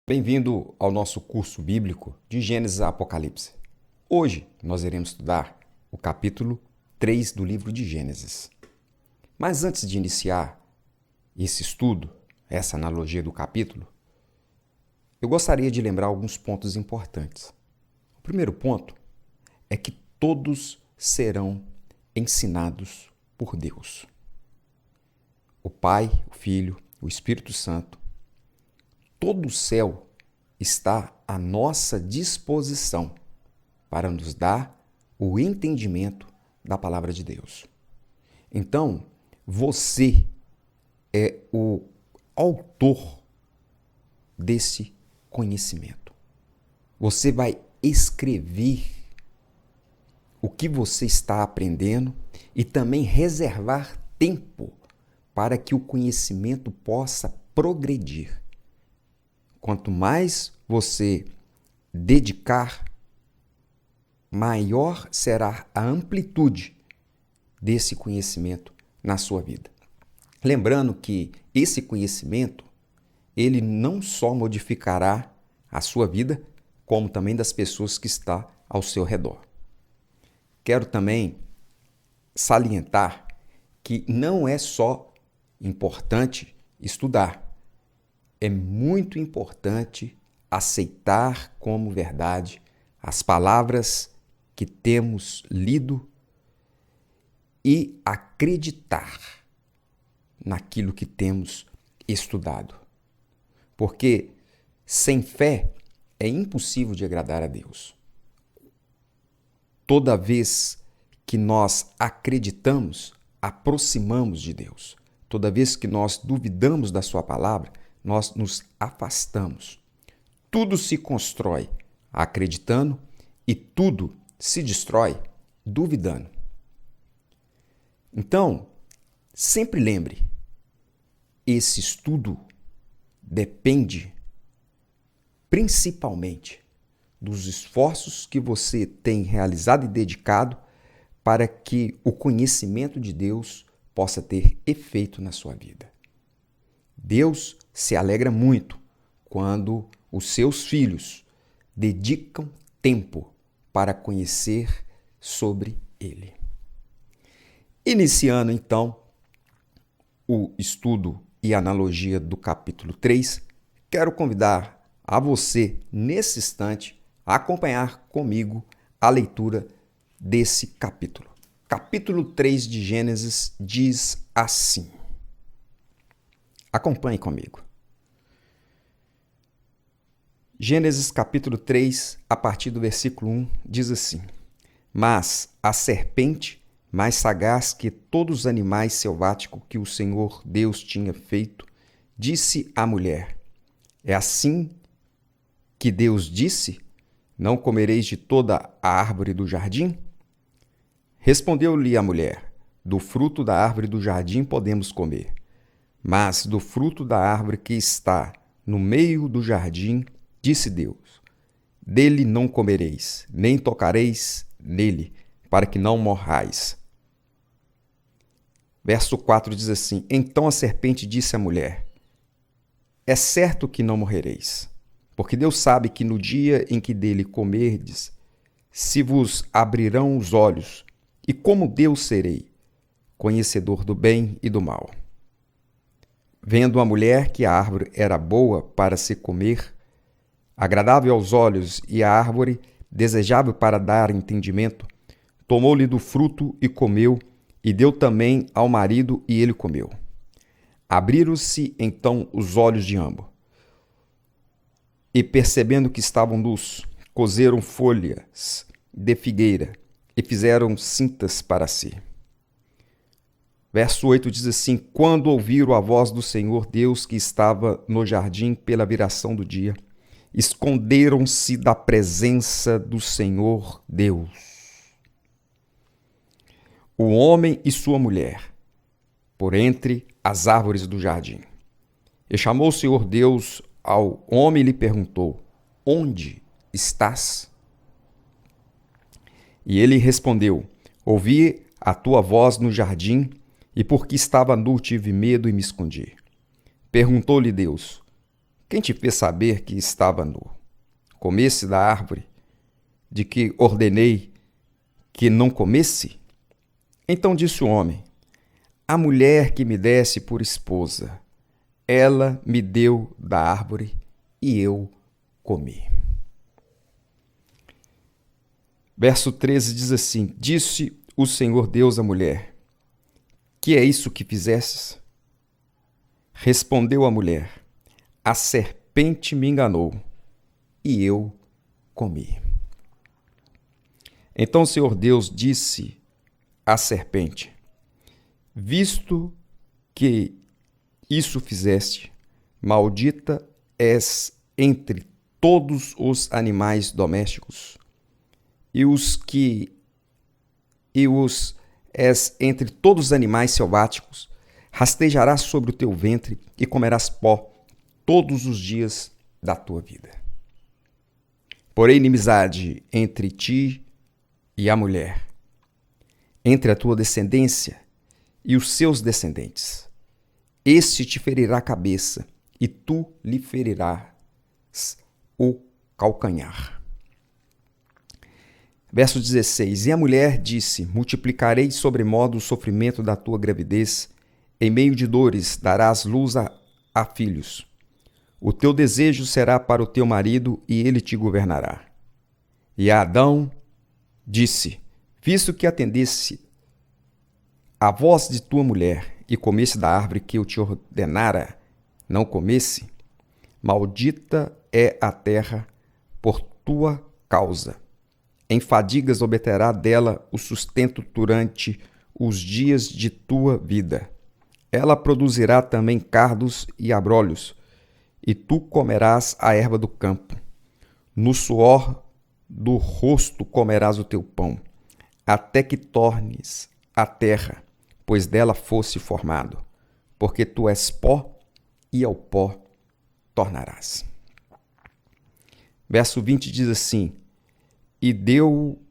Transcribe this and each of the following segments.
Bem-vindo ao nosso curso bíblico de Gênesis a Apocalipse. Hoje nós iremos estudar o capítulo 3 do livro de Gênesis. Mas antes de iniciar esse estudo, essa analogia do capítulo, eu gostaria de lembrar alguns pontos importantes. O primeiro ponto é que todos serão ensinados por Deus. O Pai, o Filho, o Espírito Santo, todo o céu está à nossa disposição para nos dar o entendimento da palavra de Deus. Então, você é o autor desse conhecimento. Você vai escrever o que você está aprendendo e também reservar tempo para que o conhecimento possa progredir. Quanto mais você dedicar, maior será a amplitude desse conhecimento na sua vida. Lembrando que esse conhecimento, ele não só modificará a sua vida, como também das pessoas que estão ao seu redor. Quero também salientar que não é só importante estudar, é muito importante aceitar como verdade as palavras que temos lido e acreditar naquilo que temos estudado. Porque sem fé é impossível de agradar a Deus. Toda vez que nós acreditamos, aproximamos de Deus. Toda vez que nós duvidamos da sua palavra, nós nos afastamos. Tudo se constrói acreditando e tudo se destrói duvidando. Então, sempre lembre, esse estudo depende principalmente dos esforços que você tem realizado e dedicado para que o conhecimento de Deus possa ter efeito na sua vida. Deus se alegra muito quando os seus filhos dedicam tempo para conhecer sobre Ele. Iniciando, então, o estudo e analogia do capítulo 3, quero convidar a você, nesse instante, a acompanhar comigo a leitura desse capítulo. Capítulo 3 de Gênesis diz assim. Acompanhe comigo. Gênesis capítulo 3, a partir do versículo 1, diz assim: Mas a serpente, mais sagaz que todos os animais selváticos que o Senhor Deus tinha feito, disse à mulher: É assim que Deus disse: Não comereis de toda a árvore do jardim? Respondeu-lhe a mulher: Do fruto da árvore do jardim podemos comer, mas do fruto da árvore que está no meio do jardim, disse Deus: Dele não comereis, nem tocareis nele, para que não morrais. Verso 4 diz assim: Então a serpente disse à mulher: É certo que não morrereis, porque Deus sabe que no dia em que dele comerdes, se vos abrirão os olhos, e como Deus serei, conhecedor do bem e do mal. Vendo a mulher que a árvore era boa para se comer, agradável aos olhos, e a árvore desejável para dar entendimento, tomou-lhe do fruto e comeu, e deu também ao marido, e ele comeu. Abriram-se então os olhos de ambos, e percebendo que estavam nus, coseram folhas de figueira, e fizeram cintas para si. Verso 8 diz assim: Quando ouviram a voz do Senhor Deus que estava no jardim pela viração do dia, esconderam-se da presença do Senhor Deus, o homem e sua mulher, por entre as árvores do jardim. E chamou o Senhor Deus ao homem e lhe perguntou: Onde estás? E ele respondeu: Ouvi a tua voz no jardim, e porque estava nu tive medo e me escondi. Perguntou-lhe Deus: Quem te fez saber que estava nu? Comesse da árvore de que ordenei que não comesse? Então disse o homem: a mulher que me desse por esposa, ela me deu da árvore e eu comi. Verso 13 diz assim: disse o Senhor Deus à mulher: que é isso que fizestes? Respondeu a mulher: a serpente me enganou e eu comi. Então o Senhor Deus disse à serpente: visto que isso fizeste, maldita és entre todos os animais domésticos, e és entre todos os animais selváticos, rastejarás sobre o teu ventre e comerás pó todos os dias da tua vida. Porém, inimizade entre ti e a mulher, entre a tua descendência e os seus descendentes. Este te ferirá a cabeça e tu lhe ferirás o calcanhar. Verso 16: e a mulher disse: multiplicarei sobremodo o sofrimento da tua gravidez, em meio de dores darás luz a filhos. O teu desejo será para o teu marido e ele te governará. E a Adão disse: visto que atendesse a voz de tua mulher e comesse da árvore que eu te ordenara não comesse, maldita é a terra por tua causa. Em fadigas obterá dela o sustento durante os dias de tua vida. Ela produzirá também cardos e abrolhos, e tu comerás a erva do campo. No suor do rosto comerás o teu pão, até que tornes a terra, pois dela fosse formado, porque tu és pó, e ao pó tornarás. Verso 20 diz assim: e deu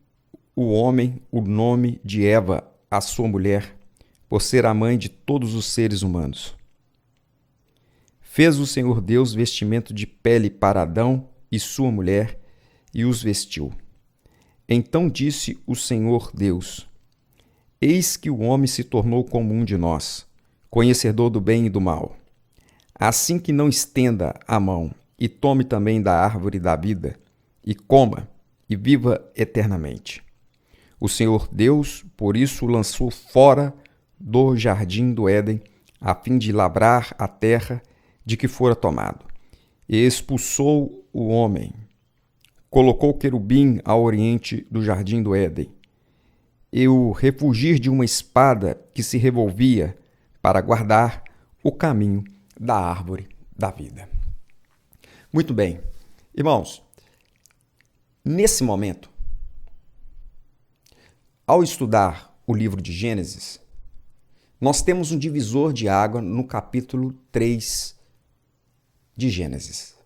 o homem o nome de Eva à sua mulher, por ser a mãe de todos os seres humanos. Fez o Senhor Deus vestimento de pele para Adão e sua mulher, e os vestiu. Então disse o Senhor Deus: eis que o homem se tornou como um de nós, conhecedor do bem e do mal. Assim que não estenda a mão e tome também da árvore da vida, e coma, e viva eternamente. O Senhor Deus, por isso, o lançou fora do jardim do Éden, a fim de lavrar a terra de que fora tomado. E expulsou o homem. Colocou o querubim ao oriente do jardim do Éden, e o refugir de uma espada que se revolvia para guardar o caminho da árvore da vida. Muito bem, irmãos. Nesse momento, ao estudar o livro de Gênesis, nós temos um divisor de água no capítulo 3 de Gênesis.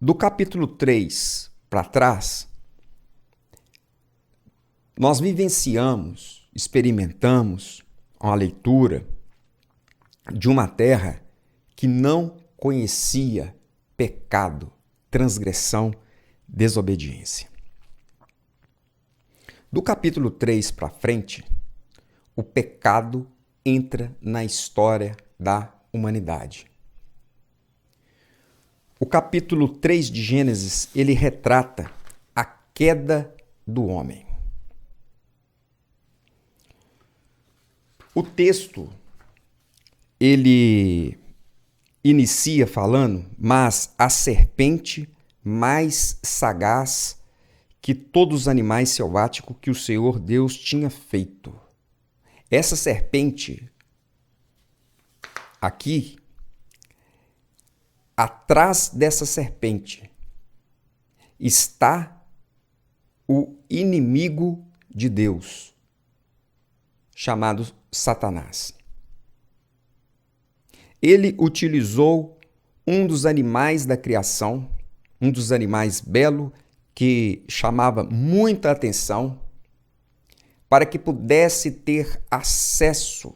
Do capítulo 3 para trás, nós vivenciamos, experimentamos uma leitura de uma terra que não conhecia pecado, transgressão, desobediência. Do capítulo 3 para frente, o pecado entra na história da humanidade. O capítulo 3 de Gênesis, ele retrata a queda do homem. O texto, ele inicia falando: mas a serpente mais sagaz que todos os animais selváticos que o Senhor Deus tinha feito. Essa serpente aqui, atrás dessa serpente, está o inimigo de Deus, chamado Satanás. Ele utilizou um dos animais da criação, um dos animais belo, que chamava muita atenção, para que pudesse ter acesso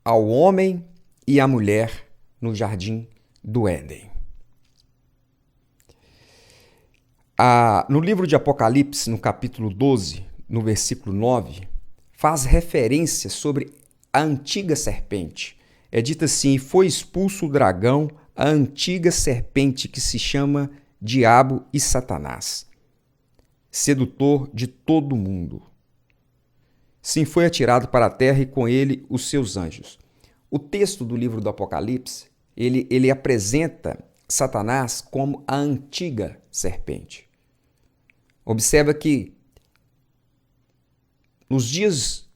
ao homem e a mulher no jardim do Éden. No livro de Apocalipse, no capítulo 12, no versículo 9, faz referência sobre a antiga serpente. É dito assim: foi expulso o dragão, a antiga serpente que se chama Diabo e Satanás, sedutor de todo mundo. Sim, foi atirado para a terra e com ele os seus anjos. O texto do livro do Apocalipse, ele apresenta Satanás como a antiga serpente. Observa que nos dias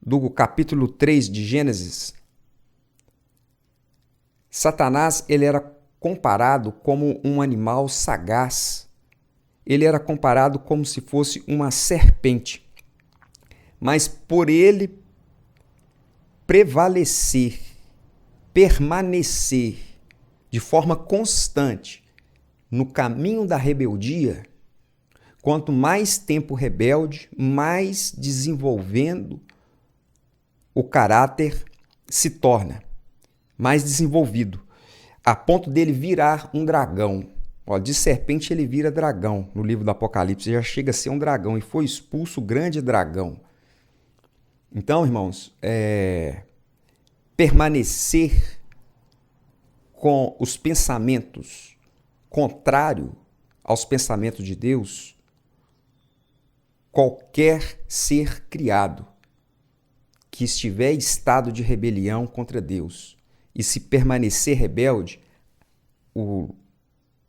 do capítulo 3 de Gênesis, Satanás ele era comparado como um animal sagaz. Ele era comparado como se fosse uma serpente. Mas por ele prevalecer, permanecer de forma constante no caminho da rebeldia, quanto mais tempo rebelde, mais desenvolvendo o caráter se torna, mais desenvolvido, a ponto dele virar um dragão. De serpente ele vira dragão. No livro do Apocalipse já chega a ser um dragão e foi expulso o grande dragão. Então, irmãos, permanecer com os pensamentos contrários aos pensamentos de Deus, qualquer ser criado que estiver em estado de rebelião contra Deus e se permanecer rebelde,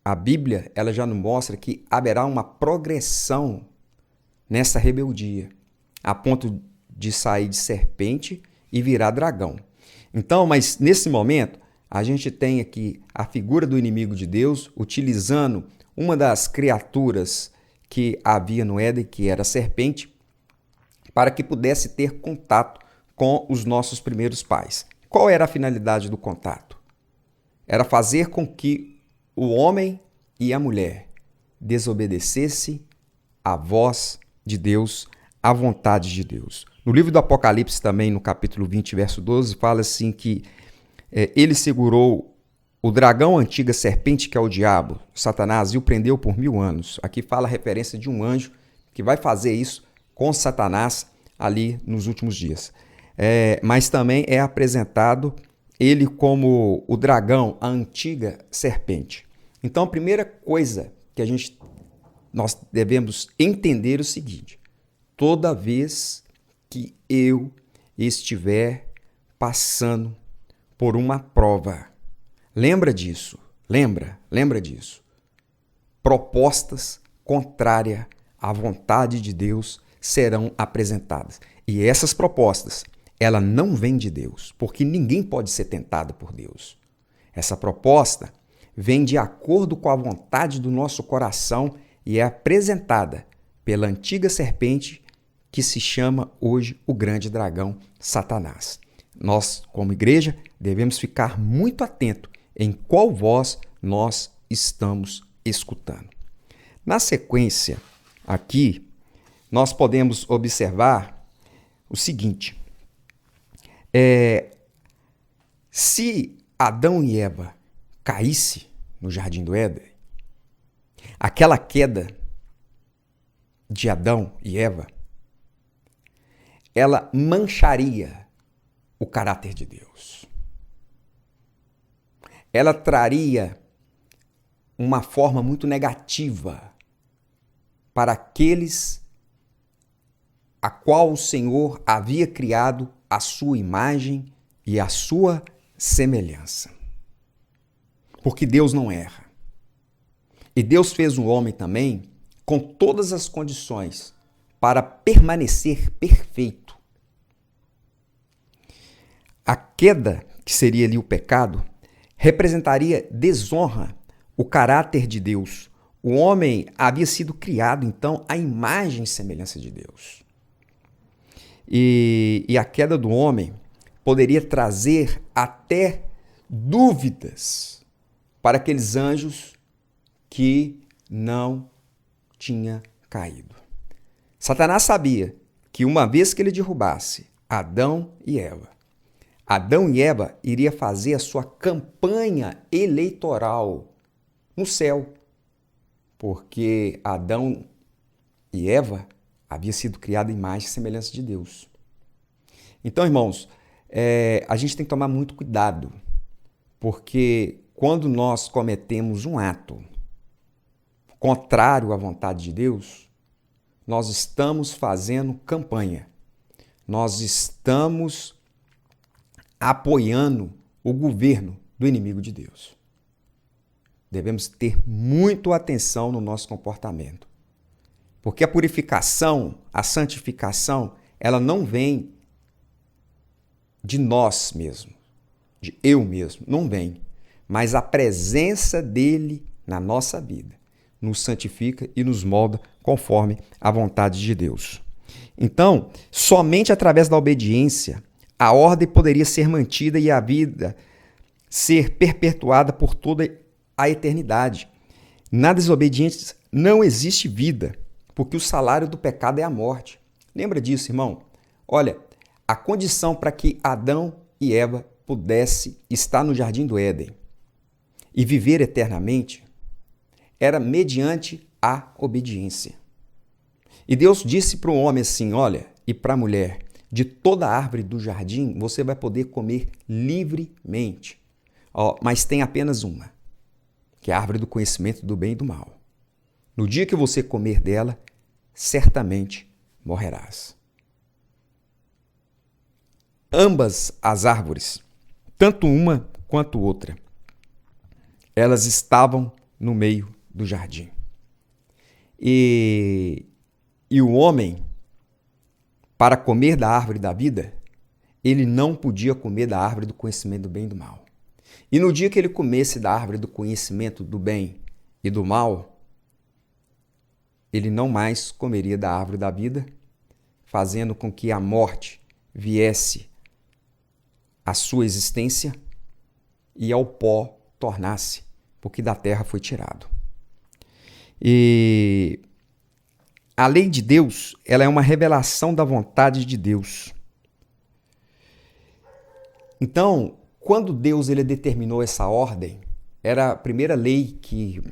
a Bíblia ela já nos mostra que haverá uma progressão nessa rebeldia, a ponto de sair de serpente e virar dragão. Então, mas nesse momento, a gente tem aqui a figura do inimigo de Deus utilizando uma das criaturas que havia no Éden, que era a serpente, para que pudesse ter contato com os nossos primeiros pais. Qual era a finalidade do contato? Era fazer com que o homem e a mulher desobedecessem à voz de Deus, à vontade de Deus. No livro do Apocalipse também, no capítulo 20, verso 12, fala assim que ele segurou o dragão, a antiga serpente, que é o diabo, Satanás, e o prendeu por 1000 anos. Aqui fala a referência de um anjo que vai fazer isso com Satanás ali nos últimos dias. Mas também é apresentado ele como o dragão, a antiga serpente. Então, a primeira coisa que nós devemos entender é o seguinte: toda vez que eu estiver passando por uma prova, lembra disso, lembra disso. Propostas contrárias à vontade de Deus serão apresentadas. E essas propostas, ela não vem de Deus, porque ninguém pode ser tentado por Deus. Essa proposta vem de acordo com a vontade do nosso coração e é apresentada pela antiga serpente que se chama hoje o grande dragão, Satanás. Nós, como igreja, devemos ficar muito atento em qual voz nós estamos escutando. Na sequência, aqui, nós podemos observar o seguinte: se Adão e Eva caíssem no jardim do Éden, aquela queda de Adão e Eva, ela mancharia o caráter de Deus. Ela traria uma forma muito negativa para aqueles a qual o Senhor havia criado a sua imagem e a sua semelhança. Porque Deus não erra. E Deus fez o homem também com todas as condições para permanecer perfeito. A queda, que seria ali o pecado, representaria desonra o caráter de Deus. O homem havia sido criado, então, à imagem e semelhança de Deus. E a queda do homem poderia trazer até dúvidas para aqueles anjos que não tinham caído. Satanás sabia que uma vez que ele derrubasse Adão e Eva, Adão e Eva iriam fazer a sua campanha eleitoral no céu, porque Adão e Eva haviam sido criados em imagem e semelhança de Deus. Então, irmãos, a gente tem que tomar muito cuidado, porque quando nós cometemos um ato contrário à vontade de Deus, nós estamos fazendo campanha, nós estamos apoiando o governo do inimigo de Deus. Devemos ter muito atenção no nosso comportamento, porque a purificação, a santificação, ela não vem de nós mesmos, de eu mesmo, não vem, mas a presença dele na nossa vida nos santifica e nos molda conforme a vontade de Deus. Então, somente através da obediência, a ordem poderia ser mantida e a vida ser perpetuada por toda a eternidade. Na desobediência não existe vida, porque o salário do pecado é a morte. Lembra disso, irmão? Olha, a condição para que Adão e Eva pudessem estar no jardim do Éden e viver eternamente era mediante a obediência. E Deus disse para o homem assim, olha, e para a mulher, de toda a árvore do jardim você vai poder comer livremente. Mas tem apenas uma, que é a árvore do conhecimento do bem e do mal. No dia que você comer dela, certamente morrerás. Ambas as árvores, tanto uma quanto outra, elas estavam no meio do jardim. E o homem, para comer da árvore da vida, ele não podia comer da árvore do conhecimento do bem e do mal. E no dia que ele comesse da árvore do conhecimento do bem e do mal, ele não mais comeria da árvore da vida, fazendo com que a morte viesse à sua existência e ao pó tornasse, porque da terra foi tirado. E a lei de Deus, ela é uma revelação da vontade de Deus. Então, quando Deus ele determinou essa ordem, era a primeira lei que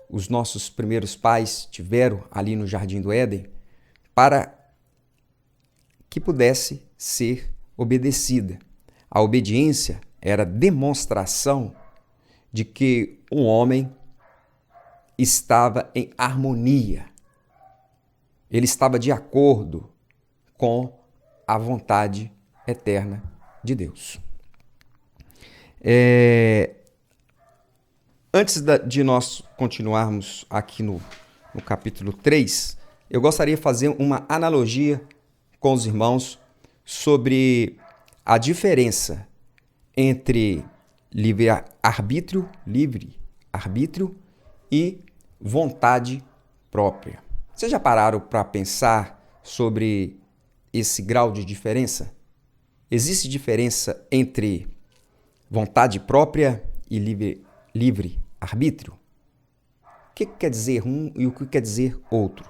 os nossos primeiros pais tiveram ali no Jardim do Éden para que pudesse ser obedecida. A obediência era demonstração de que o homem estava em harmonia. Ele estava de acordo com a vontade eterna de Deus. Antes de nós continuarmos aqui no capítulo 3, eu gostaria de fazer uma analogia com os irmãos sobre a diferença entre livre-arbítrio e vontade própria. Vocês já pararam para pensar sobre esse grau de diferença? Existe diferença entre vontade própria e livre-arbítrio? O que quer dizer um e o que quer dizer outro?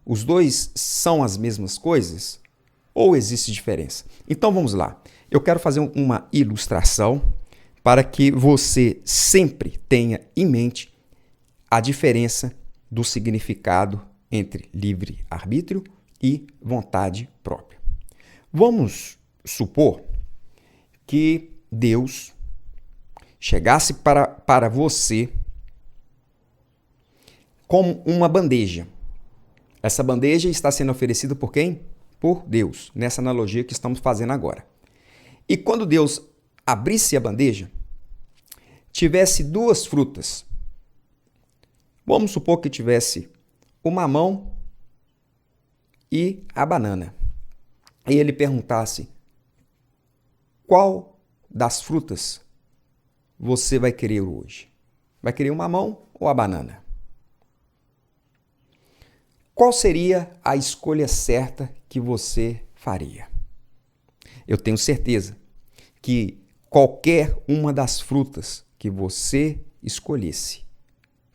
Os dois são as mesmas coisas? Ou existe diferença? Então vamos lá. Eu quero fazer uma ilustração para que você sempre tenha em mente a diferença do significado entre livre-arbítrio e vontade própria. Vamos supor que Deus chegasse para você como uma bandeja. Essa bandeja está sendo oferecida por quem? Por Deus, nessa analogia que estamos fazendo agora. E quando Deus abrisse a bandeja, tivesse duas frutas. Vamos supor que tivesse o mamão e a banana. E ele perguntasse: qual das frutas você vai querer hoje? Vai querer o mamão ou a banana? Qual seria a escolha certa que você faria? Eu tenho certeza que qualquer uma das frutas que você escolhesse,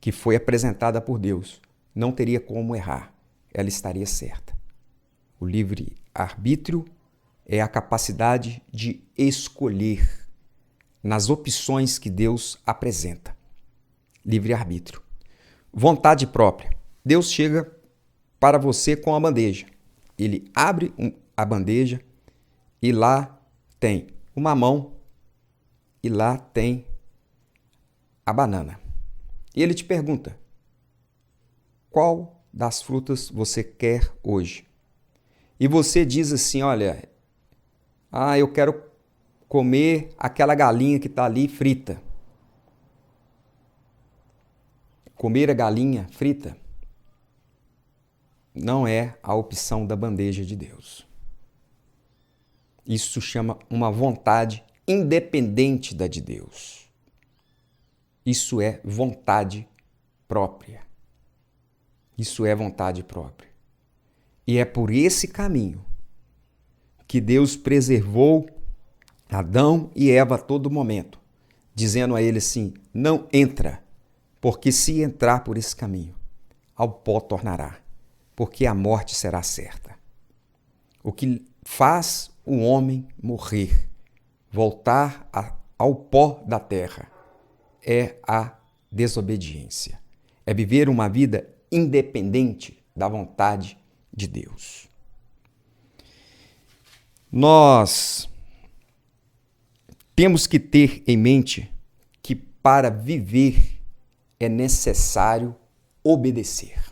que foi apresentada por Deus, não teria como errar. Ela estaria certa. O livre-arbítrio é a capacidade de escolher nas opções que Deus apresenta. Livre-arbítrio. Vontade própria. Deus chega para você com a bandeja. Ele abre a bandeja e lá tem o mamão e lá tem a banana. E ele te pergunta: qual das frutas você quer hoje? E você diz assim: olha, eu quero comer aquela galinha que está ali frita. Comer a galinha frita não é a opção da bandeja de Deus. Isso chama uma vontade independente da de Deus. Isso é vontade própria. Isso é vontade própria. E é por esse caminho que Deus preservou Adão e Eva a todo momento, dizendo a ele assim: não entra, porque se entrar por esse caminho, ao pó tornará, porque a morte será certa. O que faz o homem morrer, voltar ao pó da terra, é a desobediência. É viver uma vida independente da vontade de Deus. Nós temos que ter em mente que para viver é necessário obedecer.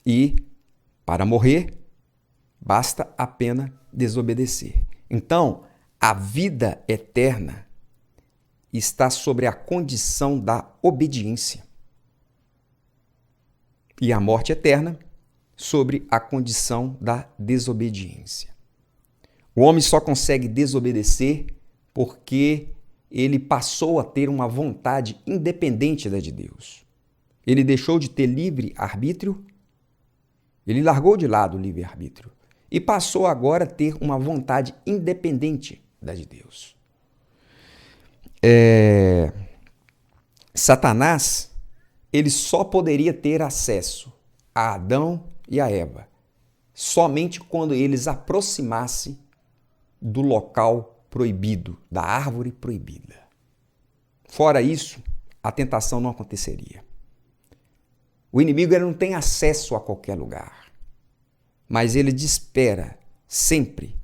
E para morrer, basta apenas desobedecer. Então, a vida eterna está sobre a condição da obediência. E a morte eterna sobre a condição da desobediência. O homem só consegue desobedecer porque ele passou a ter uma vontade independente da de Deus. Ele deixou de ter livre-arbítrio, ele largou de lado o livre-arbítrio e passou agora a ter uma vontade independente da de Deus. Satanás, ele só poderia ter acesso a Adão e a Eva somente quando eles aproximassem do local proibido, da árvore proibida. Fora isso, a tentação não aconteceria. O inimigo ele não tem acesso a qualquer lugar, mas ele espera sempre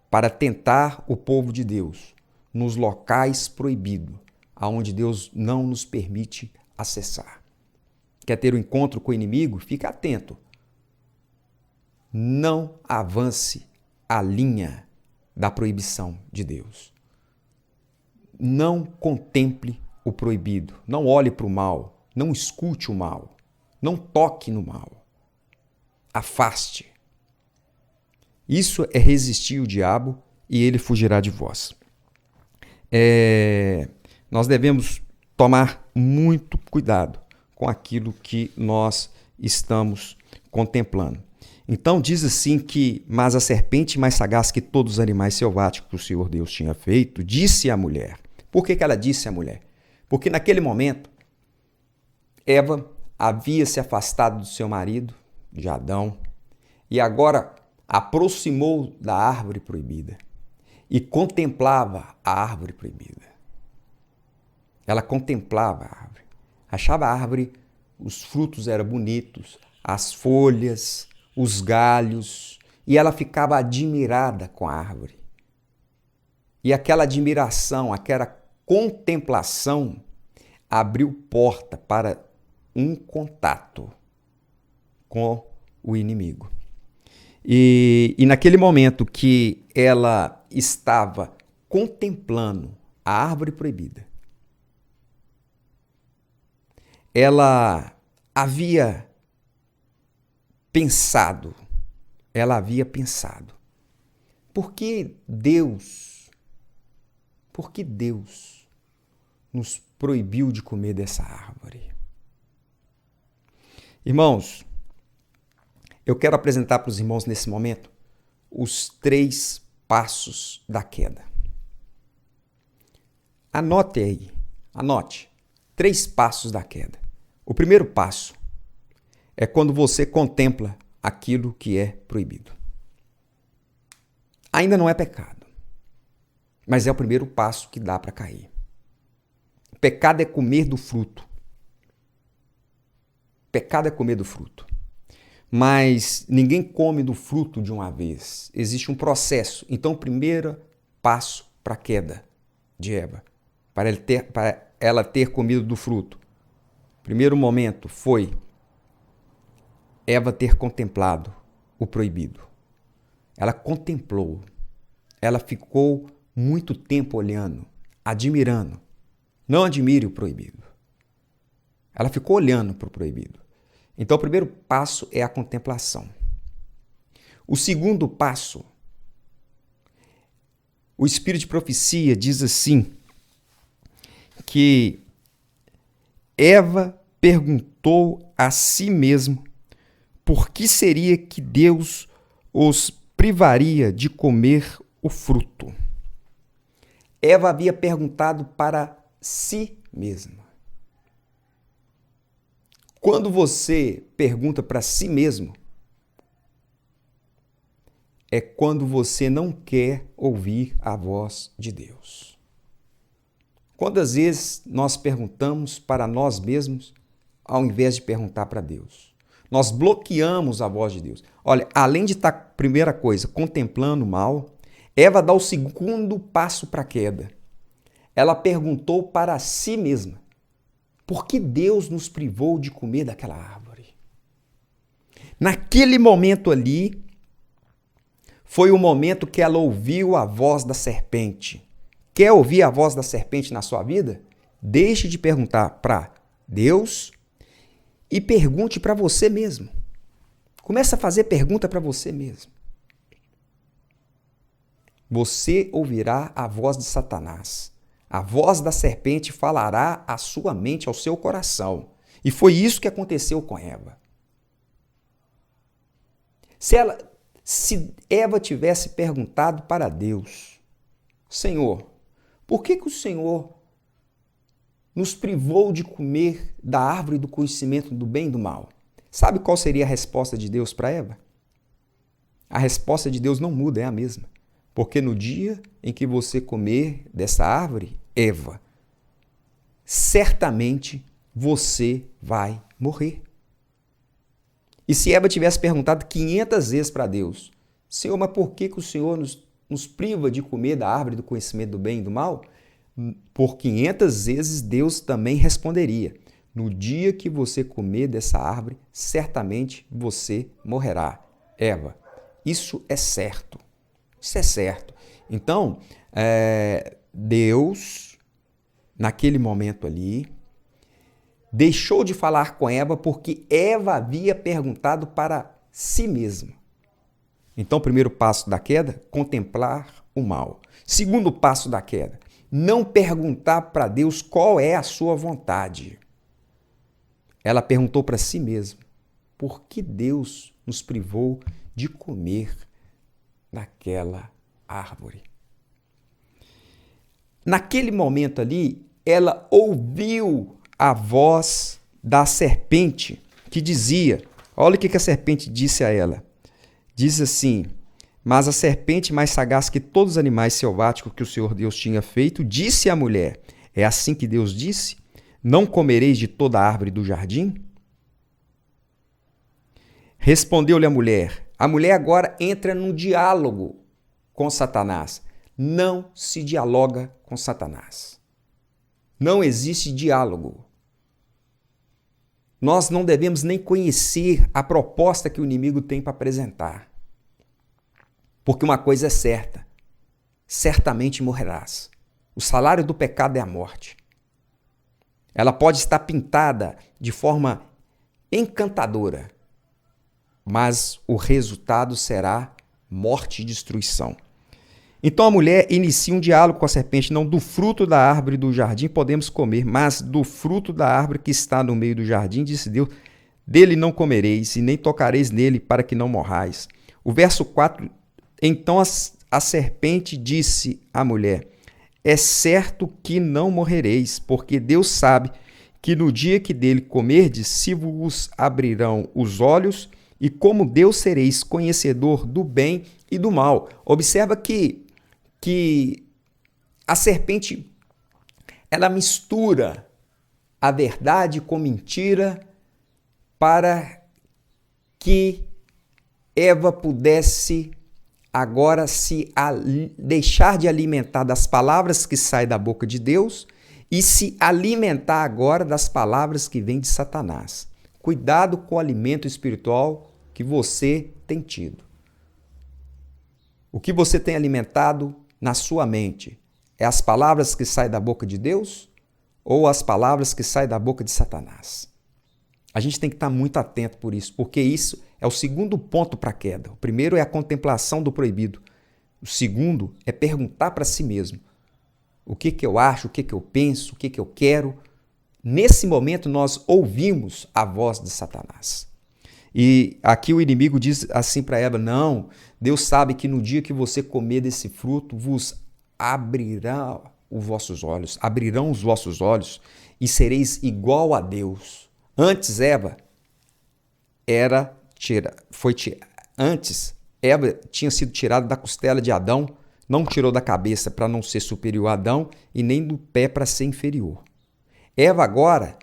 para tentar o povo de Deus nos locais proibidos, aonde Deus não nos permite acessar. Quer ter um encontro com o inimigo? Fica atento. Não avance a linha da proibição de Deus. Não contemple o proibido. Não olhe para o mal. Não escute o mal. Não toque no mal. Afaste. Isso é resistir o diabo e ele fugirá de vós. Nós devemos tomar muito cuidado com aquilo que nós estamos contemplando. Então diz assim que, mas a serpente mais sagaz que todos os animais selváticos que o Senhor Deus tinha feito, disse à mulher. Por que ela disse à mulher? Porque naquele momento, Eva havia se afastado do seu marido, de Adão, e agora aproximou da árvore proibida e contemplava a árvore proibida. Ela contemplava a árvore. Achava a árvore, os frutos eram bonitos, as folhas, os galhos, e ela ficava admirada com a árvore. E aquela admiração, aquela contemplação abriu porta para um contato com o inimigo. E naquele momento que ela estava contemplando a árvore proibida, ela havia pensado, por que Deus nos proibiu de comer dessa árvore? Irmãos, eu quero apresentar para os irmãos nesse momento os 3 passos da queda. Anote aí, 3 passos da queda. O primeiro passo é quando você contempla aquilo que é proibido. Ainda não é pecado, mas é o primeiro passo que dá para cair. O pecado é comer do fruto. O pecado é comer do fruto. Mas ninguém come do fruto de uma vez. Existe um processo. Então, o primeiro passo para a queda de Eva, para ela ter comido do fruto, o primeiro momento foi Eva ter contemplado o proibido. Ela contemplou. Ela ficou muito tempo olhando, admirando. Não admire o proibido. Ela ficou olhando para o proibido. Então, o primeiro passo é a contemplação. O segundo passo, o Espírito de Profecia diz assim, que Eva perguntou a si mesma por que seria que Deus os privaria de comer o fruto. Eva havia perguntado para si mesma. Quando você pergunta para si mesmo, é quando você não quer ouvir a voz de Deus. Quantas vezes nós perguntamos para nós mesmos ao invés de perguntar para Deus? Nós bloqueamos a voz de Deus. Olha, além de estar, primeira coisa, contemplando o mal, Eva dá o segundo passo para a queda. Ela perguntou para si mesma: por que Deus nos privou de comer daquela árvore? Naquele momento ali, foi o momento que ela ouviu a voz da serpente. Quer ouvir a voz da serpente na sua vida? Deixe de perguntar para Deus e pergunte para você mesmo. Comece a fazer pergunta para você mesmo. Você ouvirá a voz de Satanás. A voz da serpente falará à sua mente, ao seu coração. E foi isso que aconteceu com Eva. Se Eva tivesse perguntado para Deus: Senhor, por que o Senhor nos privou de comer da árvore do conhecimento do bem e do mal? Sabe qual seria a resposta de Deus para Eva? A resposta de Deus não muda, é a mesma. Porque no dia em que você comer dessa árvore, Eva, certamente você vai morrer. E se Eva tivesse perguntado 500 vezes para Deus: Senhor, mas por que o Senhor nos priva de comer da árvore do conhecimento do bem e do mal? Por 500 vezes Deus também responderia: no dia que você comer dessa árvore, certamente você morrerá. Eva, isso é certo. Isso é certo. Então, Deus, naquele momento ali, deixou de falar com Eva porque Eva havia perguntado para si mesma. Então, o primeiro passo da queda, contemplar o mal. Segundo passo da queda, não perguntar para Deus qual é a sua vontade. Ela perguntou para si mesma: por que Deus nos privou de comer daquela árvore? Naquele momento ali, ela ouviu a voz da serpente que dizia, olha o que a serpente disse a ela. Diz assim: mas a serpente, mais sagaz que todos os animais selváticos que o Senhor Deus tinha feito, disse à mulher: é assim que Deus disse? Não comereis de toda a árvore do jardim? Respondeu-lhe a mulher. A mulher agora entra num diálogo com Satanás. Não se dialoga com Satanás. Não existe diálogo. Nós não devemos nem conhecer a proposta que o inimigo tem para apresentar. Porque uma coisa é certa: certamente morrerás. O salário do pecado é a morte. Ela pode estar pintada de forma encantadora, mas o resultado será morte e destruição. Então a mulher inicia um diálogo com a serpente: não do fruto da árvore do jardim podemos comer, mas do fruto da árvore que está no meio do jardim, disse Deus, dele não comereis e nem tocareis nele para que não morrais. O verso 4, então a serpente disse à mulher: é certo que não morrereis, porque Deus sabe que no dia que dele comerdes, se vos abrirão os olhos e como Deus sereis conhecedor do bem e do mal. Observa que a serpente, ela mistura a verdade com mentira para que Eva pudesse agora deixar de alimentar das palavras que saem da boca de Deus e se alimentar agora das palavras que vêm de Satanás. Cuidado com o alimento espiritual que você tem tido. O que você tem alimentado na sua mente é as palavras que saem da boca de Deus ou as palavras que saem da boca de Satanás? A gente tem que estar muito atento por isso, porque isso é o segundo ponto para a queda. O primeiro é a contemplação do proibido. O segundo é perguntar para si mesmo o que eu acho, o que eu penso, o que eu quero. Nesse momento nós ouvimos a voz de Satanás. E aqui o inimigo diz assim para Eva: não, Deus sabe que no dia que você comer desse fruto, vos abrirão os vossos olhos e sereis igual a Deus. Antes Eva Eva tinha sido tirada da costela de Adão, não tirou da cabeça para não ser superior a Adão e nem do pé para ser inferior. Eva agora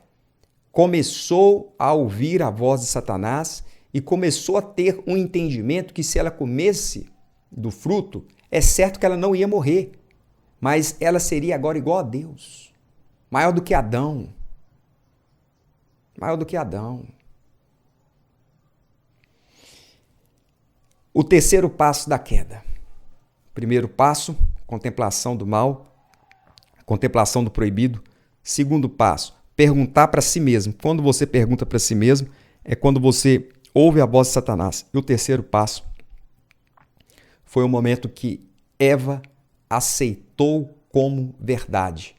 começou a ouvir a voz de Satanás e começou a ter um entendimento que se ela comesse do fruto, é certo que ela não ia morrer, mas ela seria agora igual a Deus, maior do que Adão. Maior do que Adão. O terceiro passo da queda. Primeiro passo, contemplação do mal, contemplação do proibido. Segundo passo, perguntar para si mesmo. Quando você pergunta para si mesmo, é quando você ouve a voz de Satanás. E o terceiro passo foi o momento que Eva aceitou como verdade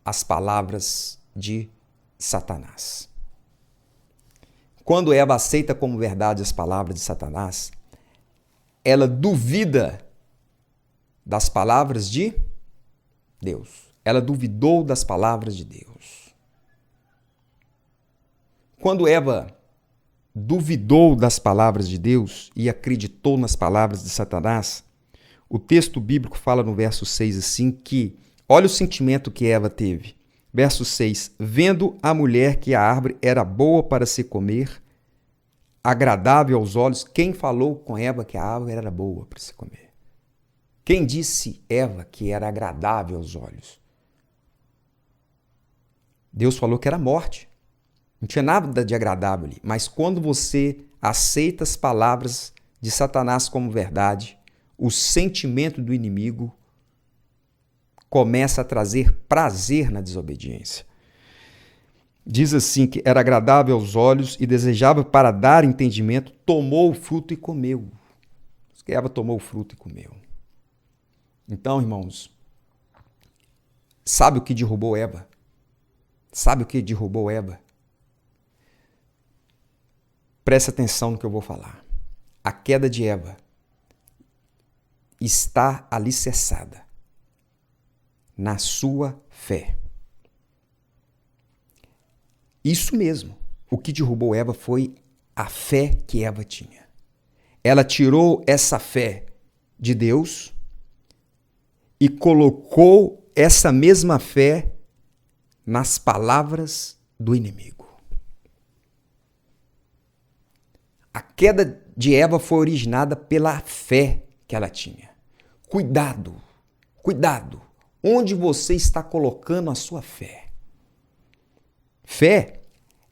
as palavras de Satanás. Quando Eva aceita como verdade as palavras de Satanás, ela duvida das palavras de Deus. Ela duvidou das palavras de Deus. Quando Eva duvidou das palavras de Deus e acreditou nas palavras de Satanás, o texto bíblico fala no verso 6 assim que, olha o sentimento que Eva teve. Verso 6, vendo a mulher que a árvore era boa para se comer, agradável aos olhos. Quem falou com Eva que a árvore era boa para se comer? Quem disse Eva que era agradável aos olhos? Deus falou que era morte. Não tinha nada de agradável ali. Mas quando você aceita as palavras de Satanás como verdade, o sentimento do inimigo começa a trazer prazer na desobediência. Diz assim que era agradável aos olhos e desejava para dar entendimento, tomou o fruto e comeu. Eva tomou o fruto e comeu. Então, irmãos, sabe o que derrubou Eva? Sabe o que derrubou Eva? Presta atenção no que eu vou falar. A queda de Eva está alicerçada na sua fé. Isso mesmo. O que derrubou Eva foi a fé que Eva tinha. Ela tirou essa fé de Deus e colocou essa mesma fé nas palavras do inimigo. A queda de Eva foi originada pela fé que ela tinha. Cuidado, cuidado. Onde você está colocando a sua fé? Fé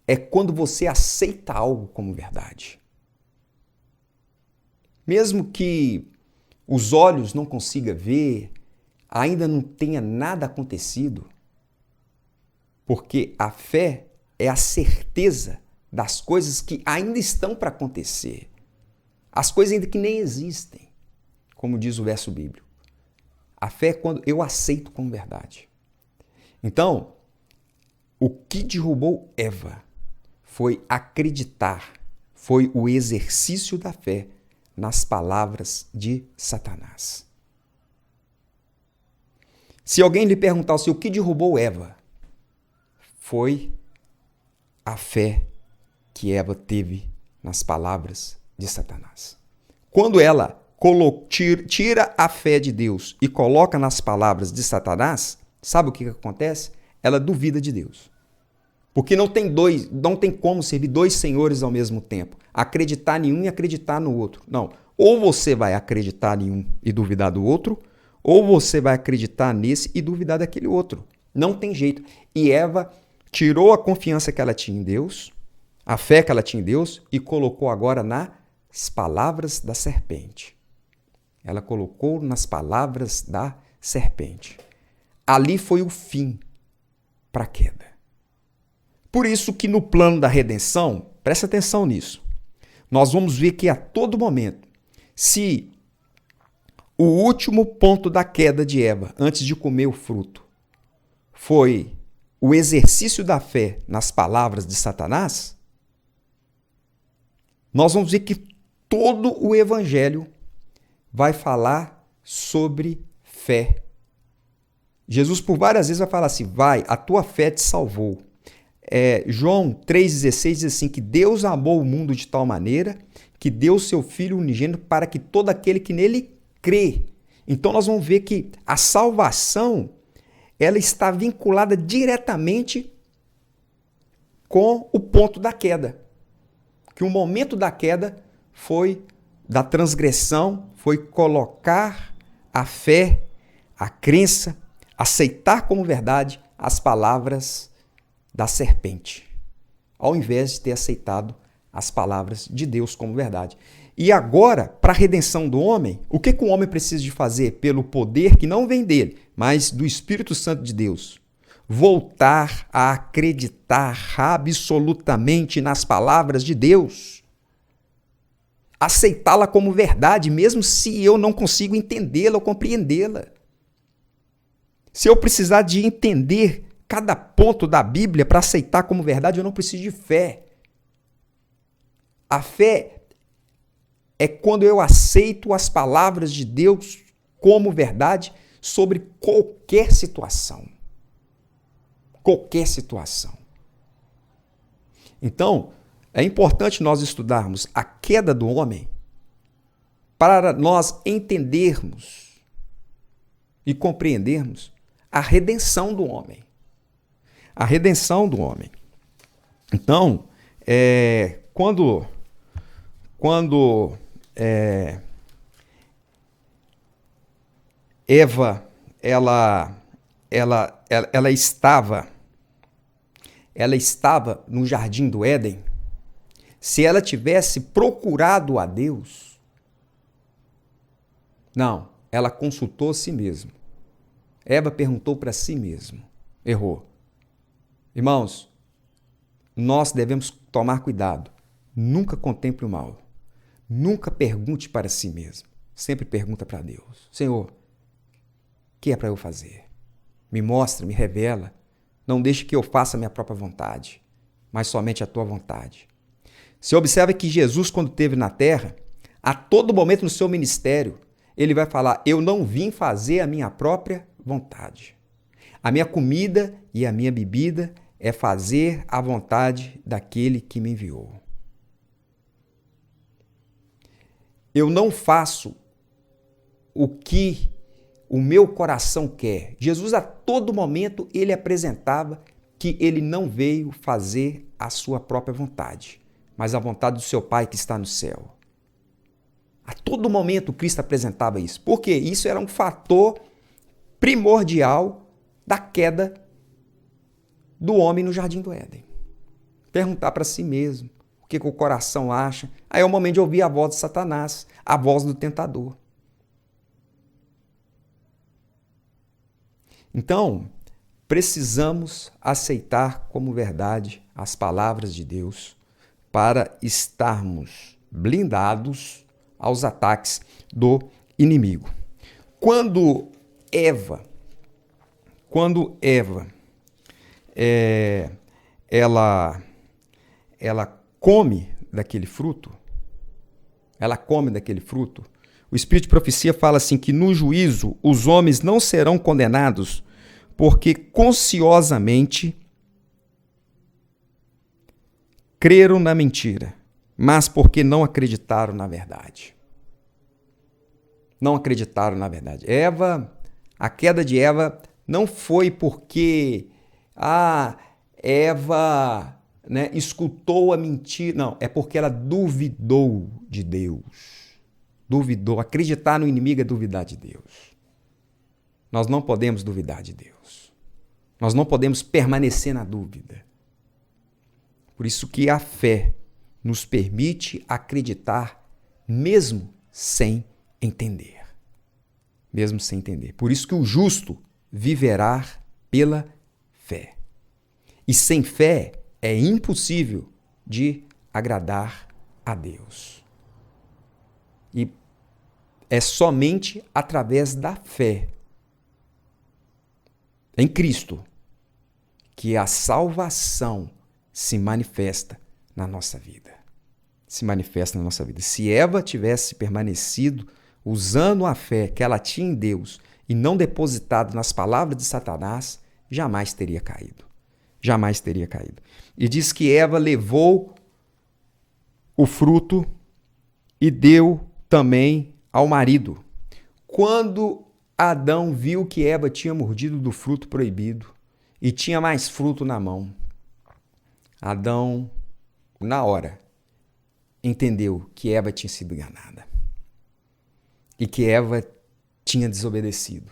é quando você aceita algo como verdade. Mesmo que os olhos não consigam ver, ainda não tenha nada acontecido, porque a fé é a certeza das coisas que ainda estão para acontecer. As coisas ainda que nem existem, como diz o verso bíblico. A fé é quando eu aceito como verdade. Então, o que derrubou Eva foi acreditar, foi o exercício da fé nas palavras de Satanás. Se alguém lhe perguntar o que derrubou Eva, foi a fé que Eva teve nas palavras de Satanás. Quando ela tira a fé de Deus e coloca nas palavras de Satanás, sabe o que acontece? Ela duvida de Deus. Porque não tem como servir dois senhores ao mesmo tempo. Acreditar em um e acreditar no outro. Não. Ou você vai acreditar em um e duvidar do outro, ou você vai acreditar nesse e duvidar daquele outro. Não tem jeito. E Eva tirou a confiança que ela tinha em Deus, a fé que ela tinha em Deus, e colocou agora nas palavras da serpente. Ela colocou nas palavras da serpente. Ali foi o fim para a queda. Por isso que no plano da redenção, presta atenção nisso, nós vamos ver que a todo momento, se o último ponto da queda de Eva, antes de comer o fruto, foi o exercício da fé nas palavras de Satanás, nós vamos ver que todo o evangelho vai falar sobre fé. Jesus por várias vezes vai falar assim, vai, a tua fé te salvou. João 3,16 diz assim, que Deus amou o mundo de tal maneira que deu seu Filho unigênito para que todo aquele que nele crê. Então nós vamos ver que a salvação ela está vinculada diretamente com o ponto da queda. Que o momento da queda foi da transgressão, foi colocar a fé, a crença, aceitar como verdade as palavras da serpente, ao invés de ter aceitado as palavras de Deus como verdade. E agora, para a redenção do homem, o que o homem precisa de fazer pelo poder que não vem dele, mas do Espírito Santo de Deus? Voltar a acreditar absolutamente nas palavras de Deus. Aceitá-la como verdade, mesmo se eu não consigo entendê-la ou compreendê-la. Se eu precisar de entender cada ponto da Bíblia para aceitar como verdade, eu não preciso de fé. A fé é quando eu aceito as palavras de Deus como verdade sobre qualquer situação. Qualquer situação. Então, é importante nós estudarmos a queda do homem para nós entendermos e compreendermos a redenção do homem. A redenção do homem. Então, quando Eva ela estava no jardim do Éden, se ela tivesse procurado a Deus, não, ela consultou a si mesma. Eva perguntou para si mesma, errou. Irmãos, nós devemos tomar cuidado. Nunca contemple o mal. Nunca pergunte para si mesmo. Sempre pergunta para Deus. Senhor, o que é para eu fazer? Me mostra, me revela. Não deixe que eu faça a minha própria vontade, mas somente a tua vontade. Você observa que Jesus, quando esteve na terra, a todo momento no seu ministério, ele vai falar, eu não vim fazer a minha própria vontade. A minha comida e a minha bebida é fazer a vontade daquele que me enviou. Eu não faço o que o meu coração quer. Jesus, a todo momento, ele apresentava que ele não veio fazer a sua própria vontade, mas a vontade do seu Pai que está no céu. A todo momento, Cristo apresentava isso. Por quê? Isso era um fator primordial da queda do homem no jardim do Éden. Perguntar para si mesmo o que o coração acha. Aí é o momento de ouvir a voz de Satanás, a voz do tentador. Então, precisamos aceitar como verdade as palavras de Deus para estarmos blindados aos ataques do inimigo. Quando Eva ela come daquele fruto, o Espírito de Profecia fala assim que no juízo os homens não serão condenados porque consciosamente creram na mentira, mas porque não acreditaram na verdade. Não acreditaram na verdade. A queda de Eva não foi porque Eva, escutou a mentira. Não, é porque ela duvidou de Deus. Duvidou. Acreditar no inimigo é duvidar de Deus. Nós não podemos duvidar de Deus. Nós não podemos permanecer na dúvida. Por isso que a fé nos permite acreditar mesmo sem entender. Mesmo sem entender. Por isso que o justo viverá pela fé. E sem fé é impossível de agradar a Deus. E é somente através da fé em Cristo que a salvação se manifesta na nossa vida. Se manifesta na nossa vida. Se Eva tivesse permanecido usando a fé que ela tinha em Deus e não depositado nas palavras de Satanás, jamais teria caído. Jamais teria caído. E diz que Eva levou o fruto e deu também ao marido. Quando Adão viu que Eva tinha mordido do fruto proibido e tinha mais fruto na mão, Adão, na hora, entendeu que Eva tinha sido enganada e que Eva tinha desobedecido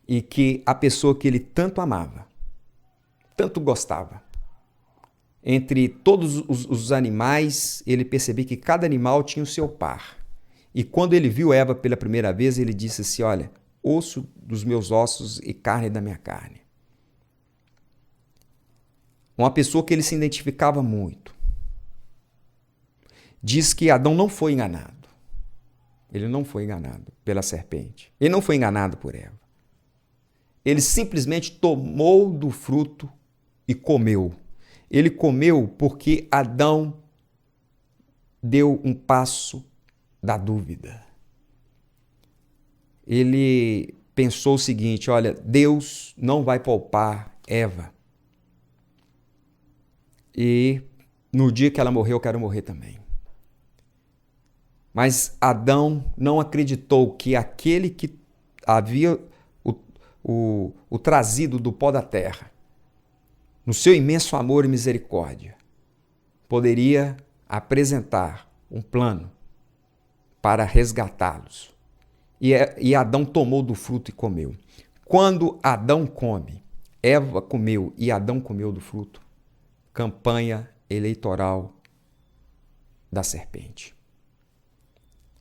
e que a pessoa que ele tanto amava, tanto gostava, entre todos os animais, ele percebeu que cada animal tinha o seu par. E quando ele viu Eva pela primeira vez, ele disse assim, olha, osso dos meus ossos e carne da minha carne. Uma pessoa que ele se identificava muito. Diz que Adão não foi enganado. Ele não foi enganado pela serpente. Ele não foi enganado por Eva. Ele simplesmente tomou do fruto e comeu. Ele comeu porque Adão deu um passo da dúvida. Ele pensou o seguinte, olha, Deus não vai poupar Eva. E no dia que ela morreu, eu quero morrer também. Mas Adão não acreditou que aquele que havia o trazido do pó da terra, no seu imenso amor e misericórdia, poderia apresentar um plano para resgatá-los. E Adão tomou do fruto e comeu. Quando Adão come, Eva comeu e Adão comeu do fruto, campanha eleitoral da serpente.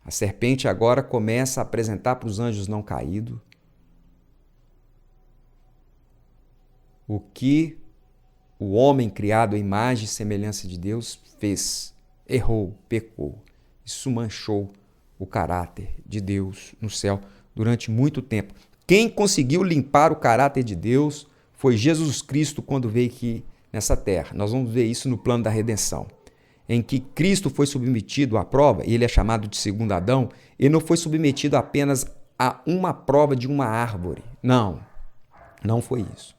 A serpente agora começa a apresentar para os anjos não caídos o que o homem criado à imagem e semelhança de Deus fez, errou, pecou. Isso manchou o caráter de Deus no céu durante muito tempo. Quem conseguiu limpar o caráter de Deus foi Jesus Cristo quando veio aqui nessa terra. Nós vamos ver isso no plano da redenção, em que Cristo foi submetido à prova, e ele é chamado de segundo Adão, ele não foi submetido apenas a uma prova de uma árvore. Não foi isso.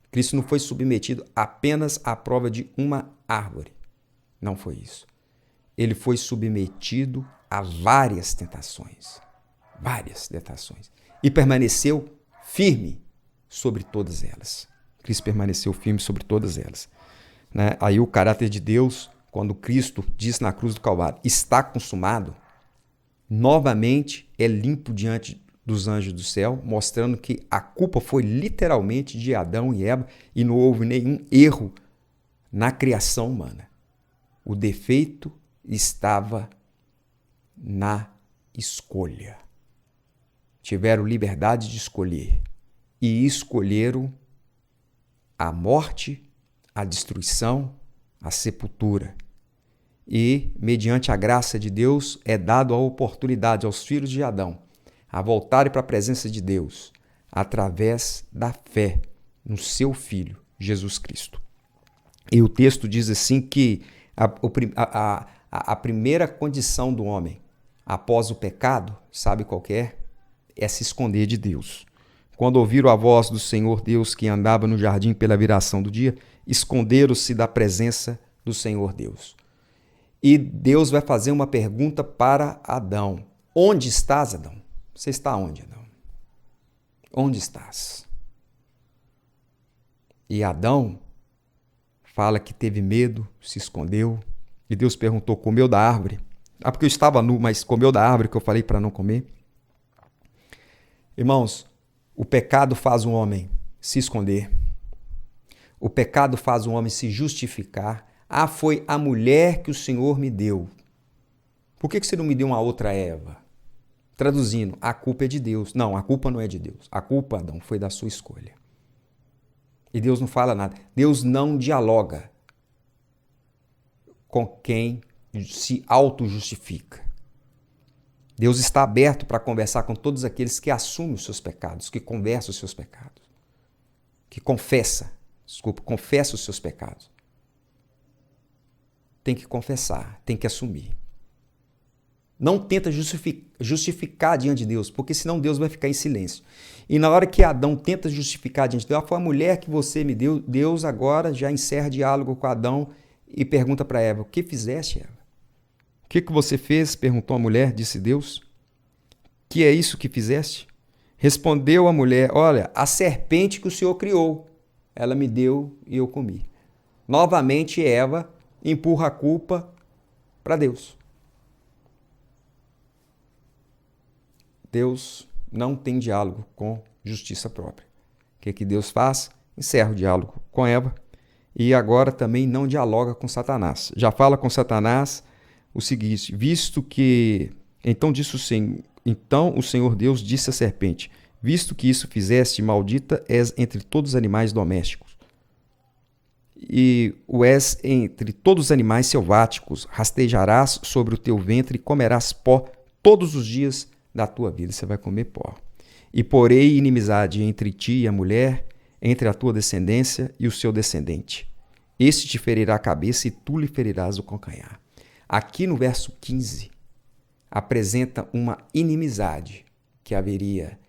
Cristo não foi submetido apenas à prova de uma árvore. Não foi isso. Ele foi submetido a várias tentações. Várias tentações. E permaneceu firme sobre todas elas. Cristo permaneceu firme sobre todas elas. Aí o caráter de Deus, quando Cristo disse na cruz do Calvário, está consumado, novamente é limpo diante dos anjos do céu, mostrando que a culpa foi literalmente de Adão e Eva e não houve nenhum erro na criação humana. O defeito estava na escolha. Tiveram liberdade de escolher e escolheram a morte, a destruição, a sepultura. E, mediante a graça de Deus, é dado a oportunidade aos filhos de Adão a voltarem para a presença de Deus através da fé no seu Filho, Jesus Cristo. E o texto diz assim que a primeira condição do homem após o pecado, sabe qual que é? É se esconder de Deus. Quando ouviram a voz do Senhor Deus que andava no jardim pela viração do dia, esconderam-se da presença do Senhor Deus. E Deus vai fazer uma pergunta para Adão. Onde estás, Adão? Você está onde, Adão? Onde estás? E Adão fala que teve medo, se escondeu. E Deus perguntou, comeu da árvore? Ah, porque eu estava nu, mas comeu da árvore que eu falei para não comer? Irmãos, o pecado faz um homem se esconder. O pecado faz um homem se justificar. Ah, foi a mulher que o Senhor me deu. Por que você não me deu uma outra Eva? Traduzindo, a culpa é de Deus. Não, a culpa não é de Deus. A culpa, Adão, foi da sua escolha. E Deus não fala nada. Deus não dialoga com quem se auto-justifica. Deus está aberto para conversar com todos aqueles que assumem os seus pecados, que conversam os seus pecados, que confessa os seus pecados. Tem que confessar, tem que assumir. Não tenta justificar diante de Deus, porque senão Deus vai ficar em silêncio. E na hora que Adão tenta justificar diante de Deus, foi a mulher que você me deu, Deus agora já encerra diálogo com Adão e pergunta para Eva, o que fizeste, Eva? O que você fez? Perguntou a mulher, disse Deus. Que é isso que fizeste? Respondeu a mulher, olha, a serpente que o Senhor criou, ela me deu e eu comi. Novamente Eva empurra a culpa para Deus. Deus não tem diálogo com justiça própria. O que Deus faz? Encerra o diálogo com Eva e agora também não dialoga com Satanás. Já fala com Satanás o seguinte, visto que... Então o Senhor Deus disse à serpente, visto que isso fizeste, maldita és entre todos os animais domésticos. E o és entre todos os animais selváticos, rastejarás sobre o teu ventre e comerás pó todos os dias da tua vida, você vai comer pó. E porei inimizade entre ti e a mulher, entre a tua descendência e o seu descendente. Este te ferirá a cabeça e tu lhe ferirás o calcanhar. Aqui no verso 15, apresenta uma inimizade que haveria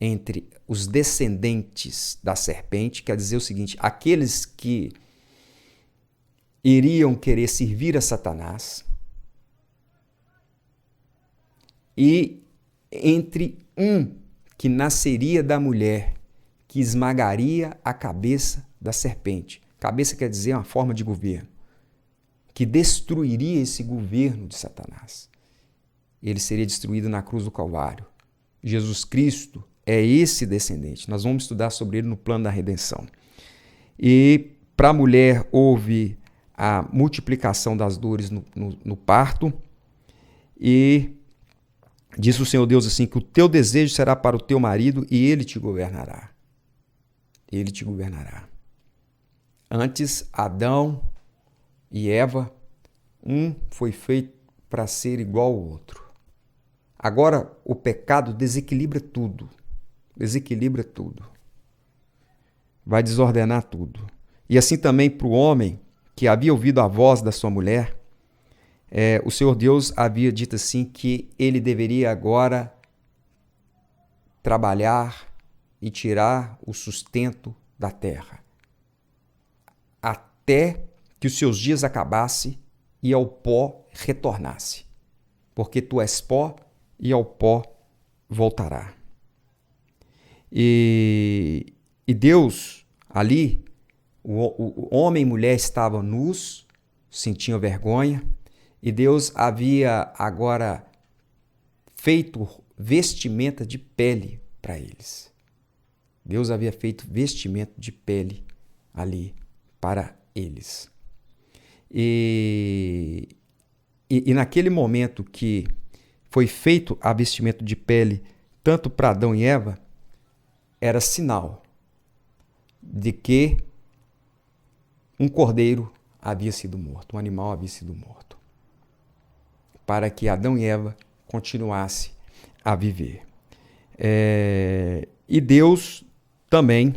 entre os descendentes da serpente, quer dizer o seguinte, aqueles que iriam querer servir a Satanás e entre um que nasceria da mulher, que esmagaria a cabeça da serpente. Cabeça quer dizer uma forma de governo, que destruiria esse governo de Satanás. Ele seria destruído na cruz do Calvário. Jesus Cristo é esse descendente. Nós vamos estudar sobre ele no plano da redenção. E para a mulher houve a multiplicação das dores no parto e disse o Senhor Deus assim, que o teu desejo será para o teu marido e ele te governará. Ele te governará. Antes, Adão e Eva, um foi feito para ser igual ao outro. Agora, o pecado desequilibra tudo. Desequilibra tudo. Vai desordenar tudo. E assim também para o homem que havia ouvido a voz da sua mulher, o Senhor Deus havia dito assim que ele deveria agora trabalhar e tirar o sustento da terra, até que os seus dias acabassem e ao pó retornasse, porque tu és pó e ao pó voltará. E Deus ali, o homem e mulher estavam nus, sentiam vergonha, e Deus havia agora feito vestimenta de pele para eles. Deus havia feito vestimenta de pele ali para eles. E naquele momento que foi feito a vestimenta de pele, tanto para Adão e Eva, era sinal de que um cordeiro havia sido morto, um animal havia sido morto, para que Adão e Eva continuassem a viver. E Deus também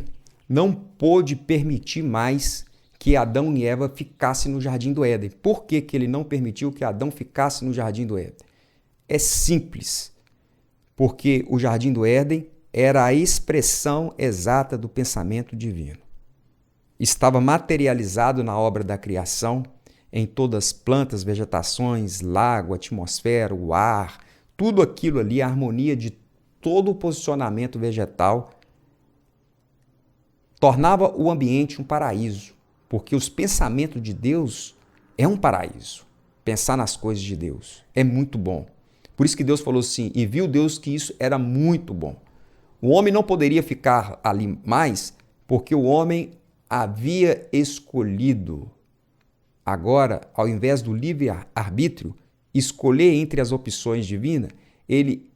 não pôde permitir mais que Adão e Eva ficassem no Jardim do Éden. Por que ele não permitiu que Adão ficasse no Jardim do Éden? É simples, porque o Jardim do Éden era a expressão exata do pensamento divino. Estava materializado na obra da criação em todas as plantas, vegetações, lago, atmosfera, o ar, tudo aquilo ali, a harmonia de todo o posicionamento vegetal, tornava o ambiente um paraíso, porque os pensamentos de Deus é um paraíso. Pensar nas coisas de Deus é muito bom. Por isso que Deus falou assim, e viu Deus que isso era muito bom. O homem não poderia ficar ali mais, porque o homem havia escolhido, agora, ao invés do livre-arbítrio, escolher entre as opções divinas, ele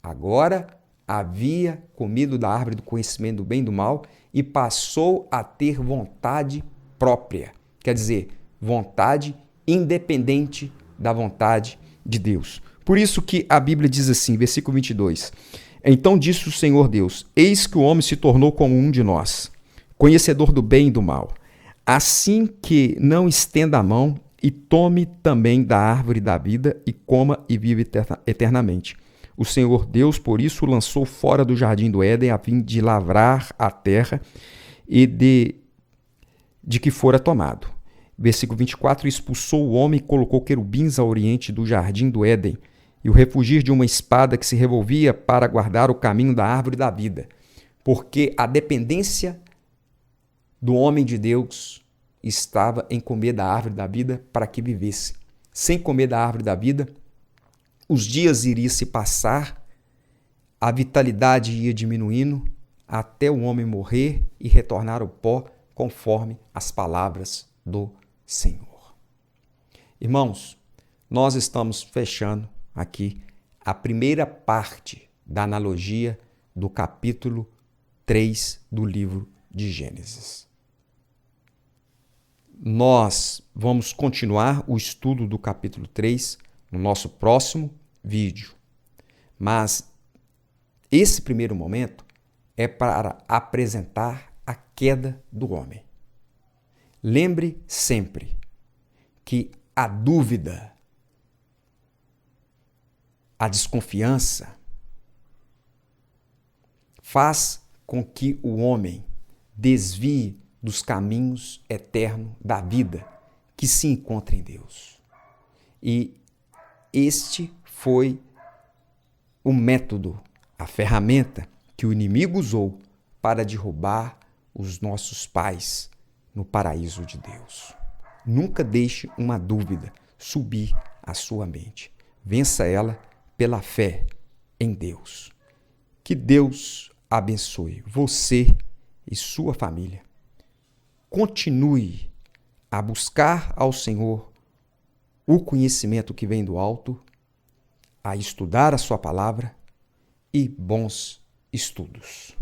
agora havia comido da árvore do conhecimento do bem e do mal e passou a ter vontade própria. Quer dizer, vontade independente da vontade de Deus. Por isso que a Bíblia diz assim, versículo 22, então disse o Senhor Deus, eis que o homem se tornou como um de nós, conhecedor do bem e do mal, assim que não estenda a mão e tome também da árvore da vida e coma e vive eternamente. O Senhor Deus, por isso, o lançou fora do jardim do Éden a fim de lavrar a terra e de que fora tomado. Versículo 24, expulsou o homem e colocou querubins ao oriente do jardim do Éden e o refugir de uma espada que se revolvia para guardar o caminho da árvore da vida. Porque a dependência do homem de Deus estava em comer da árvore da vida para que vivesse. Sem comer da árvore da vida, os dias iriam se passar, a vitalidade ia diminuindo até o homem morrer e retornar ao pó conforme as palavras do Senhor. Irmãos, nós estamos fechando aqui a primeira parte da analogia do capítulo 3 do livro de Gênesis. Nós vamos continuar o estudo do capítulo 3 no nosso próximo vídeo. Mas esse primeiro momento é para apresentar a queda do homem. Lembre sempre que a dúvida, a desconfiança, faz com que o homem desvie dos caminhos eternos da vida que se encontra em Deus. E este foi o método, a ferramenta que o inimigo usou para derrubar os nossos pais no paraíso de Deus. Nunca deixe uma dúvida subir à sua mente. Vença ela pela fé em Deus. Que Deus abençoe você e sua família. Continue a buscar ao Senhor o conhecimento que vem do alto, a estudar a sua palavra e bons estudos.